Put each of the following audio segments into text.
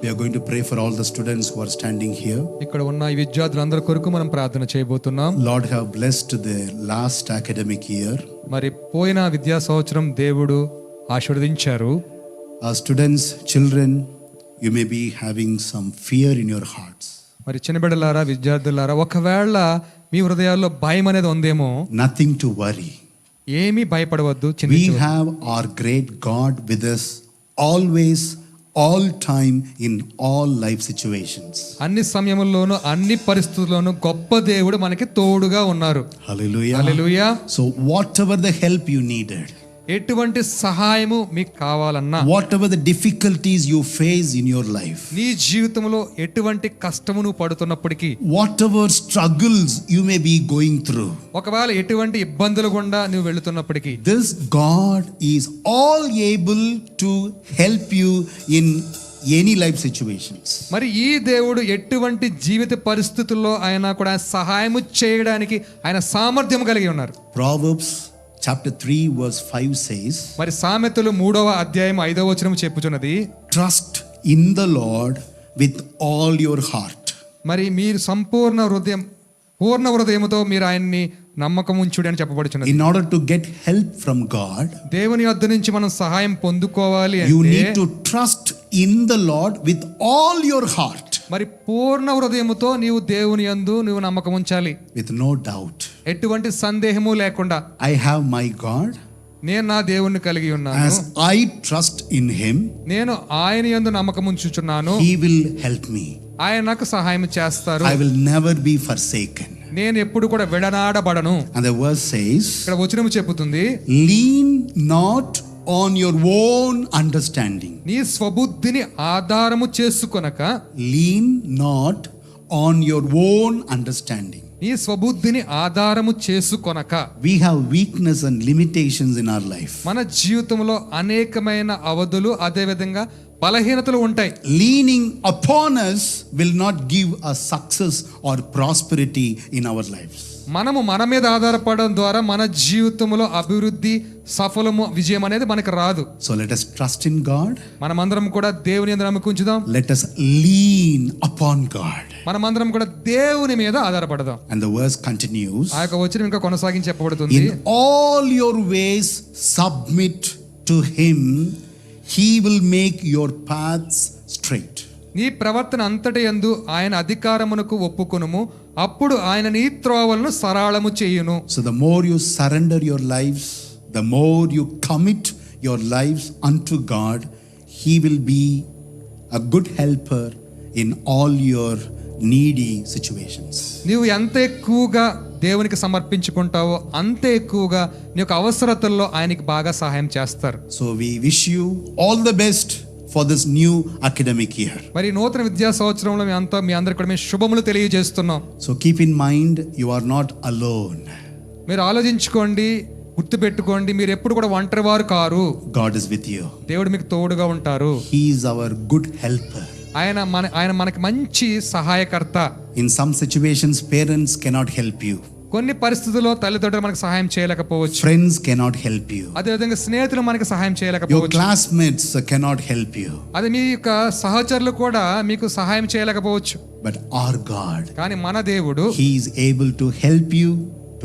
We are going to pray for all the students who are standing here. ఇక్కడ ఉన్న ఈ విద్యార్థులందరి కొరకు మనం ప్రార్థన చేయబోతున్నాం. Lord, have blessed the last academic year. మరి పోయిన విద్యా సంవత్సరం దేవుడు ఆశీర్వదించారు. Students, children, you may be having some fear in your hearts. మరి చిన్న బిడ్డలారా, విద్యార్థులారా, ఒకవేళ మీ హృదయాల్లో భయం అనేది ఉందేమో. Nothing to worry. ఏమీ భయపడవద్దు. We have our great God with us always, all time, in all life situations. అన్ని సమయముల్లోనూ అన్ని పరిస్థితుల్లోనూ గొప్ప దేవుడు మనకి తోడుగా ఉన్నారు. Hallelujah. Hallelujah. So whatever the help you needed, ఎటువంటి సహాయము మీకు కావాలన్నా, whatever the difficulties you face in your life, నీ జీవితంలో ఎటువంటి కష్టము నువ్వు పడుతున్నప్పటికీ, whatever struggles you may be going through, ఒకవేళ ఎటువంటి ఇబ్బందులు గుండా నువ్వు వెళుతున్నప్పటికీ, this God is all able to help you in any life situations. మరి ఈ దేవుడు ఎటువంటి జీవిత పరిస్థితుల్లో ఆయన కూడా సహాయము చేయడానికి ఆయన సామర్థ్యం కలిగి ఉన్నారు. Proverbs chapter 3 verse 5 says, మరి సామెతలు 3వ అధ్యాయం 5వ వచనం చెప్పుచున్నది, trust in the Lord with all your heart. మరి మీరు పూర్ణ హృదయముతో మీరు ఆయన్ని నమ్మకం ఉంచుడి అని చెప్పబడుచున్నది. In order to get help from God, దేవుని వద్ద నుంచి మనం సహాయం పొందుకోవాలి you అంటే need to trust in the Lord with all your heart. మరి పూర్ణ హృదయముతో నీవు దేవుని యందు నువ్వు నమ్మకం ఉంచాలి, With no doubt. ఎటువంటి సందేహము లేకుండా. I have my God. నేను నా దేవుణ్ణి కలిగి ఉన్నాను, As I trust in Him, నేను ఆయన యందు నమ్మకం ఉంచుచున్నాను, He will help me. ఆయన నాకు సహాయం చేస్తారు, I will never be forsaken. నేను ఎప్పుడు కూడా విడనాడబడను. And the verse says, ఇక్కడ వచనం చెప్పుతుంది, lean not on your own understanding. నీ స్వబుద్ధిని ఆధారము చేసుకొనక, Lean not on your own understanding. నీ స్వబుద్ధిని ఆధారము చేసుకొనక. We have weakness and limitations in our life. మన జీవితంలో అనేకమైన అవధులు అదే విధంగా బలహీనతలు ఉంటాయి. Leaning upon us will not give us success or prosperity in our lives. మనము మన మీద ఆధారపడడం ద్వారా మన జీవితంలో అభివృద్ధి, సఫలము, విజయం అనేది మనకు రాదు. So let us trust in God. మనమందరం కూడా దేవుని యందు నమ్మకం ఉంచుదాం. Let us lean upon God. మనమందరం కూడా దేవుని మీద ఆధారపడదాం. And the verse continues, ఆ యొక్క వచనం ఇంకా కొనసాగించి చెప్పబడుతుంది, in all your ways submit to Him, He will make your paths straight. నీ ప్రవర్తన అంతటి యందు ఆయన అధికారమునకు ఒప్పుకొనుము, అప్పుడు ఆయన నీ త్రోవలను సరళము చేయును. So the more you surrender your lives, the more you commit your lives unto God, He will be a good helper in all your needy situations. నీవు ఎంత ఎక్కువగా దేవునికి సమర్పించుకుంటావో అంతే ఎక్కువగా నీ యొక్క అవసరతల్లో ఆయనకి బాగా సహాయం చేస్తారు. So we wish you all the best for this new academic year. మరి నూతన విద్యా సంవత్సరంలో మీ అందరికీ కూడా మేము శుభములు తెలియజేస్తున్నాం. So keep in mind, you are not alone. మీరు ఆలోచించుకోండి, గుర్తుపెట్టుకోండి, మీరు ఎప్పుడు కూడా ఒంటరి వారు car. God is with you. దేవుడు మీకు తోడుగా ఉంటారు. He is our good helper. ఆయన మనకి మంచి సహాయకర్త. In some situations, parents cannot help you. కొన్ని పరిస్థితుల్లో తల్లిదండ్రులు మనకు సహాయం చేయలేకపోవచ్చు. Friends cannot help you. అదే విధంగా స్నేహితులు మనకి సహాయం Your చేయలేకపోవచ్చు. classmates cannot help you. అది మీ యొక్క సహచరులు కూడా మీకు సహాయం చేయలేకపోవచ్చు. But our God, కానీ మన దేవుడు, He is able to help you,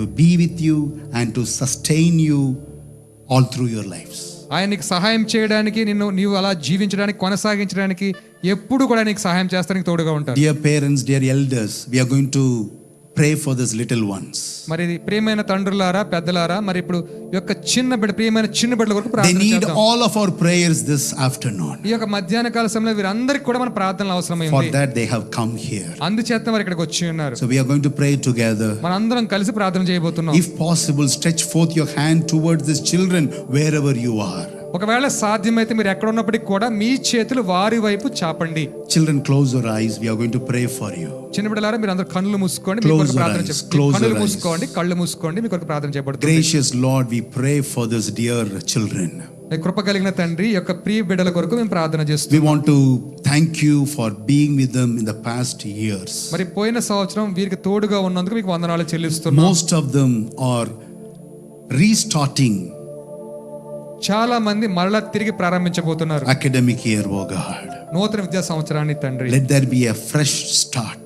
to be with you, and to sustain you all through your lives. ఆయన నీకు సహాయం చేయడానికి, నీవు అలా జీవించడానికి, కొనసాగించడానికి ఎప్పుడు కూడా నీకు సహాయం చేస్తానికి తోడుగా ఉంటాడు. Dear parents, dear elders, we are going to pray for these little ones. మరి ప్రియమైన తండ్రులారా, పెద్దలారా, మరి ఇప్పుడు ఈ యొక్క ప్రియమైన చిన్న బిడ్డల కొరకు They ప్రార్థన need చేద్దాం. all of our prayers this afternoon. ఈ యొక్క మధ్యాహ్న కాల సమయంలో వీరందరికీ కూడా మన ప్రార్థనలు For అవసరమైంది. that they have come here. అందుచేత వారు ఇక్కడికి వచ్చి ఉన్నారు. So we are going to pray together. మనందరం కలిసి ప్రార్థన చేయబోతున్నాం. If possible, stretch forth your hand towards these children wherever you are. ఒకవేళ సాధ్యమైతే మీరు ఎక్కడ ఉన్నప్పటికీ కూడా మీ చేతులు వారి వైపు చాపండి. Children, close your eyes. We are going to pray for you. చిన్న బిడ్డలారా, మీరు అందరూ కళ్ళు మూసుకోండి, మీ కొరకు ప్రార్థన చేయండి. కళ్ళు మూసుకోండి, కళ్ళు మూసుకోండి, మీ కొరకు ప్రార్థన చేయబడుతుంది. Gracious Lord, we pray for these dear children. కృప కలిగిన తండ్రి, ఈ యొక్క ప్రియ బిడ్డల కొరకు మేము ప్రార్థన చేస్తున్నాం. We want to thank you for being with them in the past years. మరి పోయిన సంవత్సరం వీరికి తోడుగా ఉన్నందుకు మీకు వందనాలు చెల్లిస్తున్నాం. Most of them are restarting చాలా మంది మరలా తిరిగి ప్రారంభించబోతున్నారు. academic year, oh God. నూతన విద్యా సంవత్సరాన్ని తండ్రి let there be a fresh start.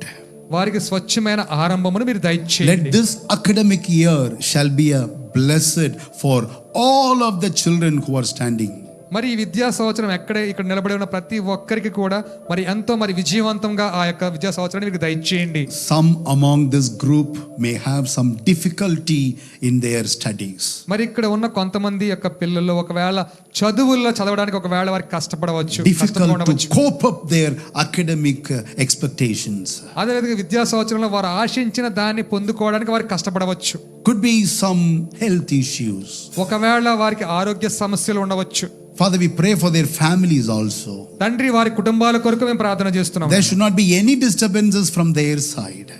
వారికి స్వచ్ఛమైన ఆరంభమును మీరు Let దయచేయండి. this academic year shall be a blessed for all of the children who are standing. మరి ఈ విద్యా సంవత్సరం ఇక్కడ నిలబడి ఉన్న ప్రతి ఒక్కరికి కూడా మరి ఎంతో మరి విజయవంతంగా ఆ యొక్క విద్యా సంవత్సరాన్ని మీకు దయచేయండి. Some among this group may have some difficulty in their studies. మరి ఇక్కడ ఉన్న కొంతమంది యొక్క పిల్లలు ఒకవేళ చదువుల్లో చదవడానికి ఒకవేళ వారికి కష్టపడవచ్చు, కష్టంగా Difficult ఉండవచ్చు. to cope up their academic expectations. అదేవిధంగా విద్యా సంవత్సరంలో వారు ఆశించిన దాన్ని పొందుకోవడానికి వారికి కష్టపడవచ్చు. Could be some health issues. ఒకవేళ వారికి ఆరోగ్య సమస్యలు ఉండవచ్చు. Father, we pray for their families also. తండ్రి వారి కుటుంబాల కొరకు మేము ప్రార్థన చేస్తున్నాం. There should not be any disturbances from their side.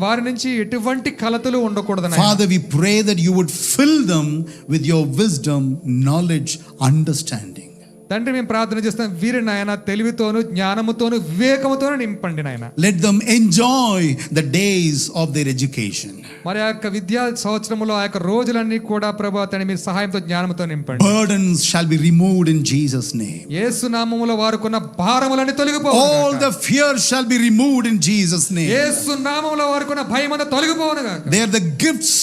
వారి నుంచి ఎటువంటి కలతలు ఉండకూడదు. Father, we pray that you would fill them with your wisdom, knowledge, understanding. తండ్రి మేము ప్రార్థన చేస్తాం, వీరిని నాయన తెలివితోను జ్ఞానముతోను వివేకముతోను నింపండి నాయన. Let them enjoy the days of their education. మరి ఆ యొక్క విద్యా సంవత్సరములో ఆ యొక్క రోజులన్నీ కూడా ప్రభువా తండ్రి మీ సహాయంతో జ్ఞానముతో నింపండి. Burdens shall be removed in Jesus' name. యేసు నామములో వారుకున్న భారములన్నీ తొలగిపోవును. All the fear shall be removed in Jesus' name. యేసు నామములో వారుకున్న భయమంతా తొలగిపోవును గాక. They are the gifts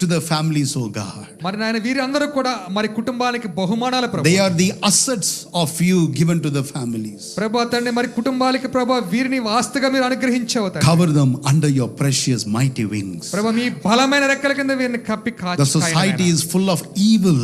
to the families, oh God. మరి నాయన వీరి అందరూ కూడా మరి కుటుంబానికి బహుమానాలు ప్రభువా. They are the assets of you given to the families. ప్రభువా తండ్రి మరి కుటుంబాలకి ప్రభువా వీరిని ఆస్తిగా మీరు అనుగ్రహించావు తండ్రి. Cover them under your precious mighty wings. ప్రభువా మీ బలమైన రెక్కల కింద వీరిని కప్పి కాచి The society is full of evil.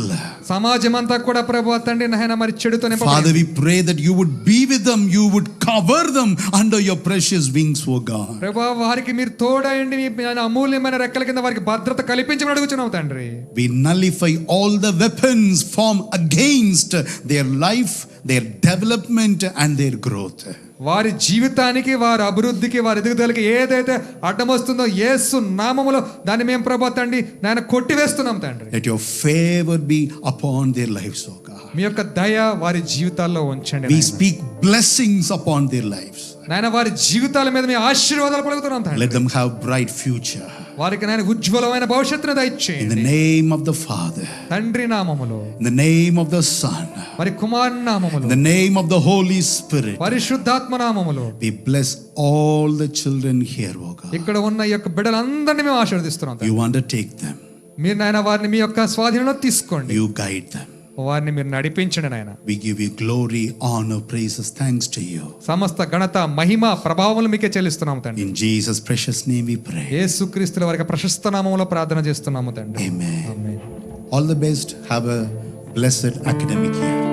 సమాజం అంతా కూడా ప్రభువా తండ్రి నాయన మరి చెడుతో నింపబడి. Father, we pray that you would be with them, you would cover them under your precious wings, oh God. ప్రభువా వారికి మీరు తోడయండి, మీ అమూల్యమైన రెక్కల కింద వారికి భద్రత కల్పించమని అడుగుచున్నాం తండ్రి. We nullify all the weapons formed against their life, their development and their growth. వారి జీవితానికి, వారి అభివృద్ధికి, వారి ఎదుగుదలకి ఏదైతే అడ్డం వస్తుందో యేసు నామములో దాన్ని మేము ప్రభువా తండ్రి నాయన కొట్టివేస్తున్నాం తండ్రి. Let your favor be upon their lives, oh God. మీ యొక్క దయ వారి జీవితాల్లో ఉంచండి We నాయన. speak blessings upon their lives. నాయన వారి జీవితాల మీద మీ ఆశీర్వాదాలు పలుకుతున్నాం తండ్రి. Let them have bright future. వారికి నాయన ఉజ్వలమైన భవిష్యత్తును In the దయచేయండి. name of the Father, తండ్రి నామములో, in the name of the Son, మరి కుమార్ నామములో, in the name of the Holy Spirit, పరిశుద్ధాత్మ నామములో we bless all the children here, oh God. ఇక్కడ ఉన్న ఈ యొక్క బిడ్డలందరినీ మేము ఆశీర్వదిస్తున్నాం తండ్రి. You undertake them, మీరు నాయన వారిని మీ యొక్క స్వాధీనంలో తీసుకోండి, you guide them. వారిని మీరు నడిపించండి నాయన. We give you glory, honor, praises, thanks to you. సమస్త ఘనత మహిమ ప్రభావములు మీకే చెల్లిస్తున్నాము తండ్రి. In Jesus' precious name we pray. యేసుక్రీస్తుల వారి ప్రశస్త నామములో ప్రార్థన చేస్తున్నాము తండ్రి. Amen. Amen. All the best. Have a blessed academic year.